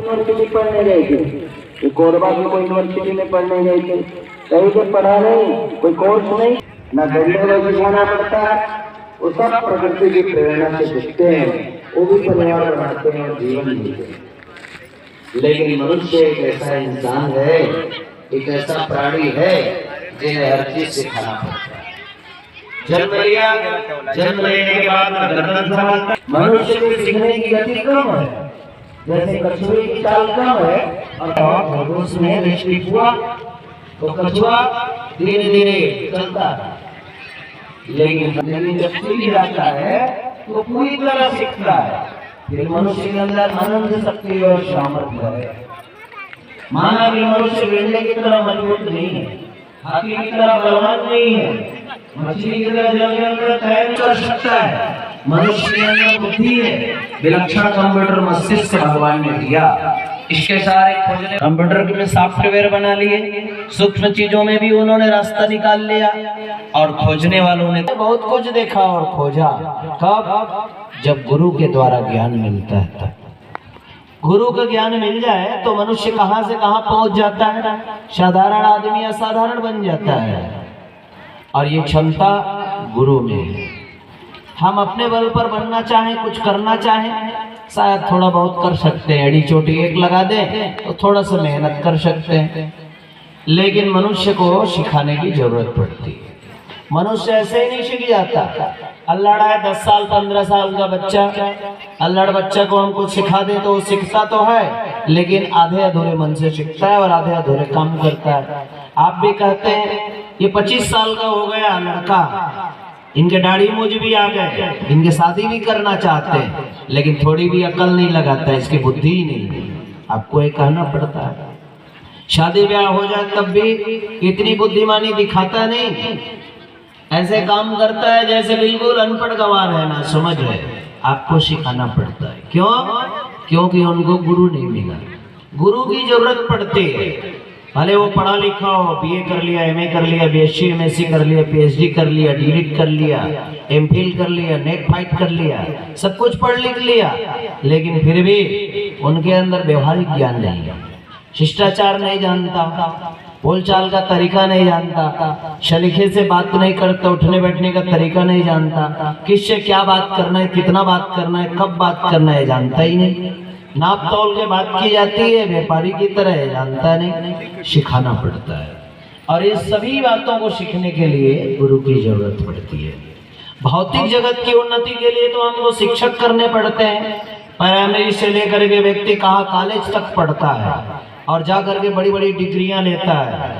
University पढ़ने गए थे, कोई कोरबा की कोई यूनिवर्सिटी में पढ़ने गए थे, कहीं पे पढ़ा नहीं, कोई कोर्स नहीं, ना गंडे जाना पड़ता है। वो सब प्रकृति की प्रेरणा से दिखते हैं, वो भी परिवार बनाते हैं और जीवन जीते हैं। लेकिन मनुष्य एक ऐसा इंसान है, एक ऐसा प्राणी है जिन्हें हर चीज सिखाना पड़ता है। जन्म लेने के बाद गर्दन संभालता, मनुष्य को सीखने की गति कम है, जैसे कछुए की चाल कम है और उसमें रिश्तिक हुआ तो कछुआ धीरे धीरे चलता है, लेकिन जब सीख जाता है तो पूरी तरह सीखता है। फिर मनुष्य के अंदर आनंद शक्ति और सामर्थ्य है। माना कि मनुष्य गेंडे की तरह मजबूत नहीं है, हाथी की तरह बलवान नहीं है, मछली की तरह जल के अंदर तैर कर सकता है। मनुष्य के अंदर बुद्धि है, विलक्षण कंप्यूटर मस्तिष्क भगवान ने दिया। इसके सारे खोजने कंप्यूटर में सॉफ्टवेयर बना लिए, सूक्ष्म चीजों में भी उन्होंने रास्ता निकाल लिया और खोजने वालों ने बहुत कुछ देखा और खोजा। कब? जब गुरु के द्वारा ज्ञान मिलता है तब। गुरु का ज्ञान मिल जाए तो मनुष्य कहां से कहां पहुंच जाता है, साधारण आदमी असाधारण बन जाता है। और ये क्षमता गुरु में है। हम अपने बल पर बनना चाहें, कुछ करना चाहें, शायद थोड़ा बहुत कर सकते हैं, एड़ी चोटी एक लगा दें तो थोड़ा सा मेहनत कर सकते हैं, लेकिन मनुष्य को सिखाने की जरूरत पड़ती है। मनुष्य ऐसे ही नहीं सीख जाता। अल्लाह है 10 साल 15 साल का बच्चा, अल्लाह बच्चा को हमको सिखा दे तो वो सीखता तो है, लेकिन आधे अधूरे मन से सीखता है और आधे अधूरे काम करता है। आप भी कहते हैं ये 25 साल का हो गया लड़का, इनके दाढ़ी मूंछ भी आ गए, इनके शादी भी करना चाहते हैं, लेकिन थोड़ी भी अकल नहीं लगाता, इसकी बुद्धि ही नहीं। आपको ये कहना पड़ता है। शादी ब्याह हो जाए तब भी इतनी बुद्धिमानी दिखाता नहीं, ऐसे काम करता है जैसे बिल्कुल अनपढ़ गवार है, ना समझ है। आपको सिखाना पड़ता है। क्यों? क्योंकि उनको गुरु नहीं मिला। गुरु की जरूरत पड़ती है। भले वो पढ़ा लिखा हो, बीए कर लिया, एमए कर लिया, बीएससी एमएससी कर लिया, पीएचडी कर लिया, डीलिट कर लिया, एमफिल कर लिया, नेट फाइट कर लिया, सब कुछ पढ़ लिख लिया, लेकिन फिर भी उनके अंदर व्यवहारिक ज्ञान नहीं है। शिष्टाचार नहीं जानता, बोलचाल का तरीका नहीं जानता, शलीके से बात नहीं करता, उठने बैठने का तरीका नहीं जानता, किससे क्या बात करना है, कितना बात करना है, कब बात करना है, जानता ही नहीं। नाप तौल के बात की जाती है, व्यापारी की तरह जानता नहीं। सिखाना पड़ता है। और इस सभी बातों को सीखने के लिए गुरु की जरूरत पड़ती है। भौतिक जगत की उन्नति के लिए तो हमको शिक्षक करने पड़ते हैं। प्राइमरी से लेकर के व्यक्ति कहाँ कॉलेज तक पढ़ता है और जा करके बड़ी बड़ी डिग्रियां लेता है,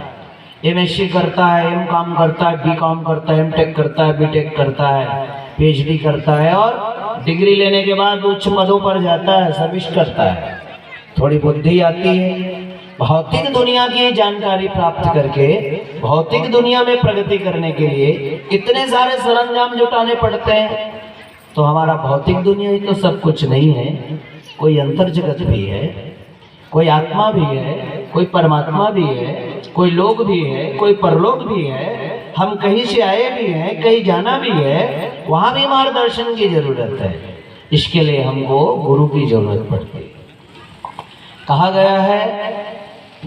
एमएससी करता है, एम काम करता है, बी काम करता है, एमटेक करता है, बीटेक करता है, पीएचडी करता है और डिग्री लेने के बाद उच्च पदों पर जाता है, सर्विस करता है। थोड़ी बुद्धि आती है। भौतिक दुनिया की जानकारी प्राप्त करके भौतिक दुनिया में प्रगति करने के लिए इतने सारे सरंजाम जुटाने पड़ते हैं। तो हमारा भौतिक दुनिया ही तो सब कुछ नहीं है, कोई अंतर जगत भी है, कोई आत्मा भी है, कोई परमात्मा भी है, कोई लोक भी है, कोई परलोक भी है। हम कहीं से आए भी हैं, कहीं जाना भी है, वहां भी मार्गदर्शन की जरूरत है। इसके लिए हमको गुरु की जरूरत पड़ती है। कहा गया है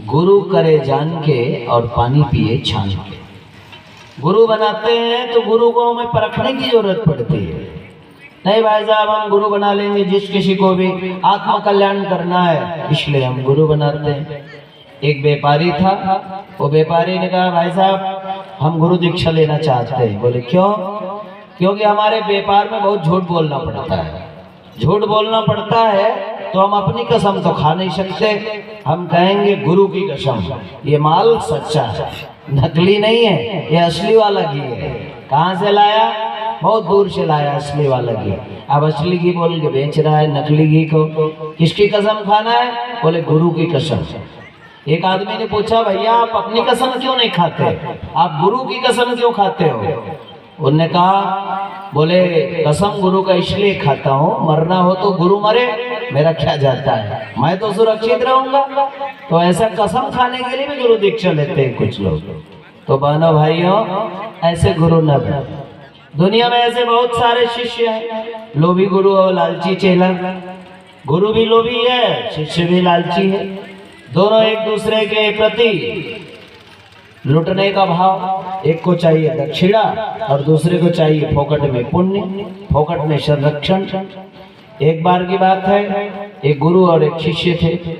गुरु करे जान के और पानी पिए छान के। गुरु बनाते हैं तो गुरु को हमें परखने की जरूरत पड़ती है। नहीं भाई साहब हम गुरु बना लेंगे, जिस किसी को भी आत्म कल्याण करना है इसलिए हम गुरु बनाते हैं। एक व्यापारी था, वो व्यापारी ने कहा भाई साहब हम गुरु दीक्षा लेना चाहते हैं। बोले क्यों? क्योंकि हमारे व्यापार में बहुत झूठ बोलना पड़ता है। झूठ बोलना पड़ता है तो हम अपनी कसम तो खा नहीं सकते, हम कहेंगे गुरु की कसम ये माल सच्चा है, नकली नहीं है, ये असली वाला घी है। कहाँ से लाया? बहुत दूर से लाया असली वाला घी। अब असली घी बोल के बेच रहा है नकली घी को। किसकी कसम खाना है? बोले गुरु की कसम। एक आदमी ने पूछा भैया आप अपनी कसम क्यों नहीं खाते, आप गुरु की कसम क्यों खाते हो? उन्होंने कहा बोले कसम गुरु का इसलिए खाता हूँ, मरना हो तो गुरु मरे, मेरा क्या जाता है, मैं तो सुरक्षित रहूंगा। तो ऐसा कसम खाने के लिए भी गुरु दीक्षा लेते हैं कुछ लोग। तो बहनों भाइयों ऐसे गुरु न बने। दुनिया में ऐसे बहुत सारे शिष्य हैं, लोभी गुरु और लालची चेला। गुरु भी लोभी है, शिष्य भी लालची है। दोनों एक दूसरे के प्रति लुटने का भाव, एक को चाहिए दक्षिणा और दूसरे को चाहिए फोकट में पुण्य, फोकट में संरक्षण। एक बार की बात है, एक गुरु और एक शिष्य थे।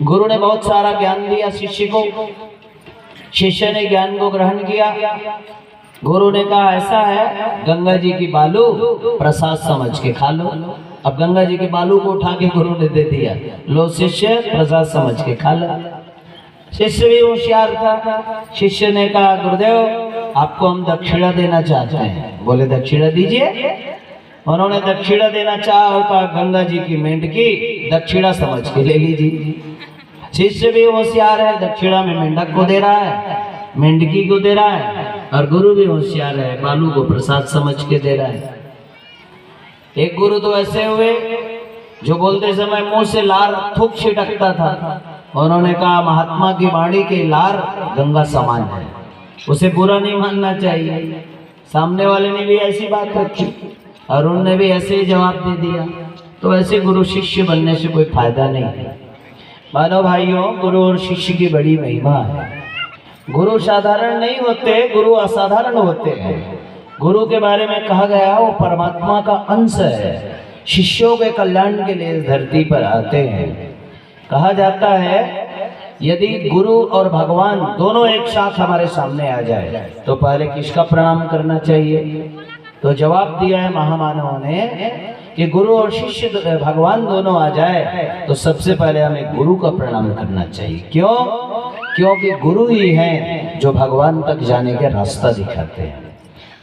गुरु ने बहुत सारा ज्ञान दिया शिष्य को, शिष्य ने ज्ञान को ग्रहण किया। गुरु ने कहा ऐसा है, गंगा जी की बालू प्रसाद समझ के खा लो। अब गंगा जी के बालू को उठा के गुरु ने दे दिया, लो शिष्य प्रसाद समझ के खा लो। शिष्य भी होशियार था। शिष्य ने कहा गुरुदेव आपको हम दक्षिणा देना चाहते हैं। बोले दक्षिणा दीजिए। उन्होंने दक्षिणा देना चाहा और कहा गंगा जी की मेंढकी दक्षिणा समझ के ले लीजिए। शिष्य भी होशियार है, दक्षिणा में मेंढक को दे रहा है, मेंढकी को दे रहा है, और गुरु भी होशियार है, बालू को प्रसाद समझ के दे रहा है। एक गुरु तो ऐसे हुए जो बोलते समय मुंह से लार थूक छिटकता था। उन्होंने कहा महात्मा की वाणी के लार गंगा समान है, उसे बुरा नहीं मानना चाहिए। सामने वाले ने भी ऐसी बात रखी और उन्होंने भी ऐसे ही जवाब दे दिया। तो ऐसे गुरु शिष्य बनने से कोई फायदा नहीं है। मानो भाइयों, गुरु और शिष्य की बड़ी महिमा है। गुरु साधारण नहीं होते, गुरु असाधारण होते हैं। गुरु के बारे में कहा गया वो परमात्मा का अंश है, शिष्यों के कल्याण के लिए इस धरती पर आते हैं। कहा जाता है यदि गुरु और भगवान दोनों एक साथ हमारे सामने आ जाए तो पहले किसका प्रणाम करना चाहिए? तो जवाब दिया है महामानवों ने कि गुरु और शिष्य भगवान दोनों आ जाए तो सबसे पहले हमें गुरु का प्रणाम करना चाहिए। क्यों? क्योंकि गुरु ही हैं जो भगवान तक जाने का रास्ता दिखाते हैं।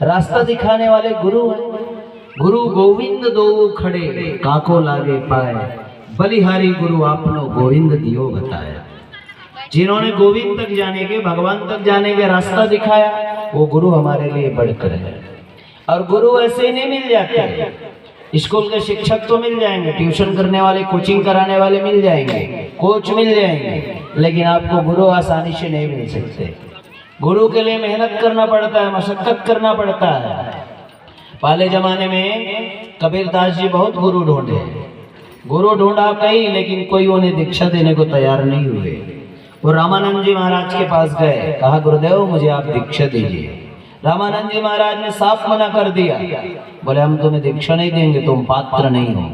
रास्ता दिखाने वाले गुरु हैं। गुरु गोविंद दो खड़े काको लागे पाए, बलिहारी गुरु आपनो गोविंद दियो बताया। जिन्होंने गोविंद तक जाने के, भगवान तक जाने के रास्ता दिखाया, वो गुरु हमारे लिए बढ़कर है। और गुरु ऐसे ही नहीं मिल जाते। स्कूल के शिक्षक तो मिल जाएंगे, ट्यूशन करने वाले, कोचिंग कराने वाले मिल जाएंगे, कोच मिल जाएंगे, लेकिन आपको गुरु आसानी से नहीं मिल सकते। गुरु के लिए मेहनत करना पड़ता है, मशक्कत करना पड़ता है। पहले जमाने में कबीरदास जी बहुत गुरु ढूंढे, गुरु ढूंढा कई, लेकिन कोई उन्हें दीक्षा देने को तैयार नहीं हुए। वो रामानंद जी महाराज के पास गए, कहा गुरुदेव मुझे आप दीक्षा दीजिए। रामानंद जी महाराज ने साफ मना कर दिया, बोले हम तुम्हें दीक्षा नहीं देंगे, तुम पात्र नहीं हो,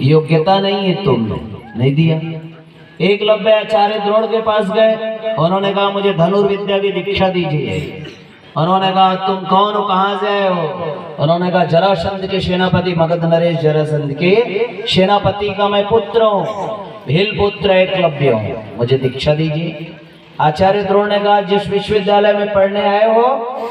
योग्यता नहीं है, तुमने नहीं दिया। एकलव्य आचार्य द्रोण के पास गए, उन्होंने कहा मुझे धनुर्विद्या की दीक्षा दीजिए। उन्होंने कहा तुम कौन हो, कहाँ से आए हो? उन्होंने कहा जरासंध के सेनापति मगध नरेश जरासंध के सेनापति का मैं पुत्र हूँ, भील पुत्र एकलव्य हूँ, मुझे दीक्षा दीजिए। आचार्य द्रोण ने कहा जिस विश्वविद्यालय में पढ़ने आए हो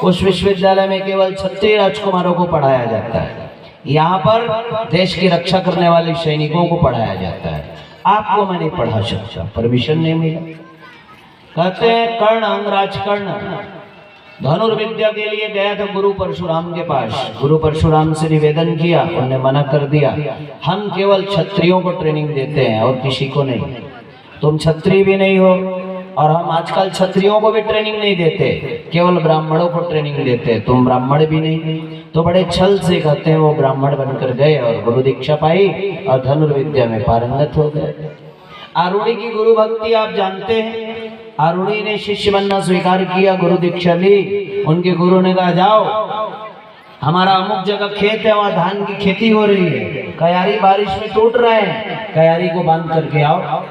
उस विश्वविद्यालय में केवल क्षत्रिय राजकुमारों को पढ़ाया जाता है, यहाँ पर देश की रक्षा करने वाले सैनिकों को पढ़ाया जाता है, आपको मैं नहीं पढ़ा सकता, परमिशन नहीं मिला। कहते हैं कर्ण, अंगराज कर्ण धनुर्विद्या के लिए गया था गुरु परशुराम के पास। गुरु परशुराम से निवेदन किया, उन्होंने मना कर दिया, हम केवल क्षत्रियों को ट्रेनिंग देते हैं और किसी को नहीं। तुम क्षत्रिय भी नहीं हो और हम आजकल क्षत्रियों को भी ट्रेनिंग नहीं देते, केवल ब्राह्मणों को ट्रेनिंग देते हैं, तुम ब्राह्मण भी नहीं। तो बड़े छल से कहते हैं वो ब्राह्मण बनकर गए और गुरु दीक्षा पाई और धनुर्विद्या में पारंगत हो गए। आरूढ़ी की गुरु भक्ति आप जानते हैं। आरूढ़ी ने शिष्य बनना स्वीकार किया, गुरु दीक्षा ली। उनके गुरु ने कहा जाओ हमारा अमुक जगह खेत है, वहाँ धान की खेती हो रही है, कयारी बारिश में टूट रहे हैं, कयारी को बांध करके आओ।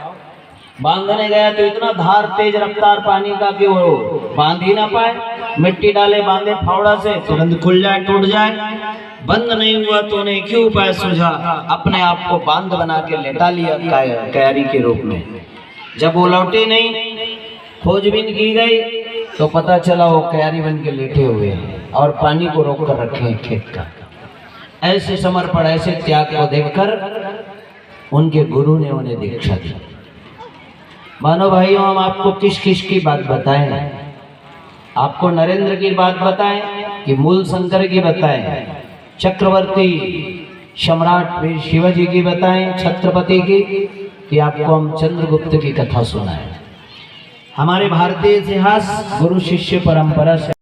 बांधने गया तो इतना धार तेज रफ्तार पानी का कि वो बांध ही ना पाए। मिट्टी डाले बांधे फावड़ा से, तुरंत खुल जाए, टूट जाए। बंद नहीं हुआ तो उन्हें क्यों उपाय सूझा, अपने आप को बांध बना के लेटा लिया कयारी के रूप में। जब वो लौटे नहीं, खोजबीन की गई तो पता चला वो कयारी बन के लेटे हुए हैं और पानी को रोक कर रखे हैं खेत का। ऐसे समर्पण, ऐसे त्याग को देखकर उनके गुरु ने उन्हें दीक्षा दी। मानो भाइयों, हम आपको किस किस की बात बताएं? आपको नरेंद्र की बात बताएं कि मूल शंकर की बताएं, चक्रवर्ती सम्राट वीर शिवाजी की बताएं, छत्रपति की, कि आपको हम चंद्रगुप्त की कथा सुनाएं? हमारे भारतीय इतिहास गुरु शिष्य परंपरा से